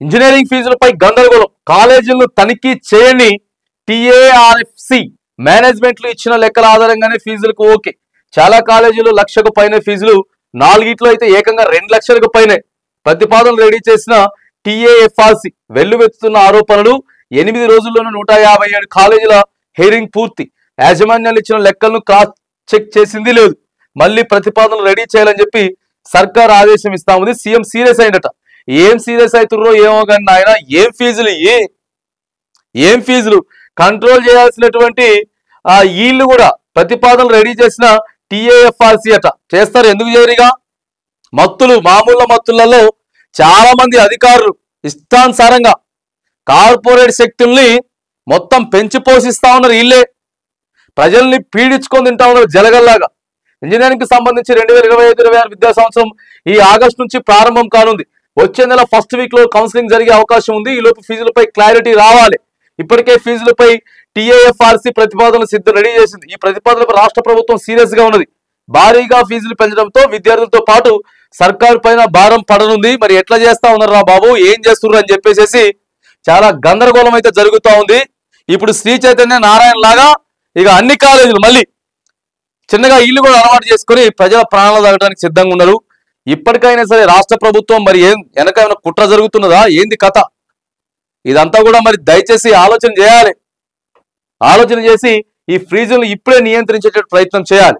Engineering ఫీజులపై గందరగోళం. కాలేజీలను తనిఖీ చేయని టీఏఆర్ఎఫ్సి మేనేజ్మెంట్లు ఇచ్చిన లెక్కల ఆధారంగానే ఫీజులకు ఓకే. చాలా కాలేజీలు లక్షకు పైన ఫీజులు, 4 అయితే ఏకంగా 2 లక్షలకు పైనే. ప్రతిపాదనలు రెడీ చేసిన టీఏఎఫ్ఆర్సి వెల్లువెత్తుతున్న ఆరోపణలు. 8 రోజుల్లోనూ 157 కాలేజీల హెయిరింగ్ పూర్తి. యాజమాన్యాలు ఇచ్చిన లెక్కలను క్రాస్ చెక్ చేసింది లేదు. మళ్ళీ ప్రతిపాదనలు రెడీ చేయాలని చెప్పి సర్కార్ ఆదేశం ఇస్తా ఉంది. సీఎం సీరియస్ అయిందట. ఏం సీరియస్ అవుతుర్రో ఏమో కానీ ఆయన ఏం ఫీజులు కంట్రోల్ చేయాల్సినటువంటి వీళ్ళు కూడా ప్రతిపాదనలు రెడీ చేసిన టీఏఎఫ్ఆర్సి అట చేస్తారు. ఎందుకు చేయరిగా? మామూలు మత్తులలో చాలా మంది అధికారులు ఇష్టానుసారంగా కార్పొరేట్ శక్తుల్ని మొత్తం పెంచి పోషిస్తా ఉన్నారు. వీళ్ళే ప్రజల్ని పీడించుకొని తింటా ఉన్నారు జలగల్లాగా. ఇంజనీరింగ్ కి సంబంధించి 2025-26 విద్యా సంవత్సరం ఈ ఆగస్టు నుంచి ప్రారంభం కానుంది. వచ్చే నెల ఫస్ట్ వీక్ లో కౌన్సిలింగ్ జరిగే అవకాశం ఉంది. ఈలోపు ఫీజులపై క్లారిటీ రావాలి. ఇప్పటికే ఫీజులపై టీఏఎఫ్ఆర్సి ప్రతిపాదనలు రెడీ చేసింది. ఈ ప్రతిపాదనలపై రాష్ట్ర ప్రభుత్వం సీరియస్ గా ఉన్నది. భారీగా ఫీజులు పెంచడంతో విద్యార్థులతో పాటు సర్కారు పైన భారం పడనుంది. మరి ఎట్లా చేస్తా ఉన్నారు రా బాబు, ఏం చేస్తున్నారు అని చెప్పేసి చాలా గందరగోళం అయితే జరుగుతూ ఉంది. ఇప్పుడు శ్రీ చైతన్య నారాయణ లాగా ఇక అన్ని కాలేజీలు మళ్ళీ చిన్నగా ఇల్లు కూడా అలవాటు చేసుకుని ప్రజల ప్రాణాలు తాగడానికి సిద్ధంగా ఉన్నారు. ఇప్పటికైనా సరే రాష్ట్ర ప్రభుత్వం మరి వెనక ఏమైనా కుట్ర జరుగుతున్నదా, ఏంది కథ? ఇదంతా కూడా మరి దయచేసి ఆలోచన చేయాలి. ఆలోచన చేసి ఈ ఫీజులను ఇప్పుడే నియంత్రించేట ప్రయత్నం చేయాలి.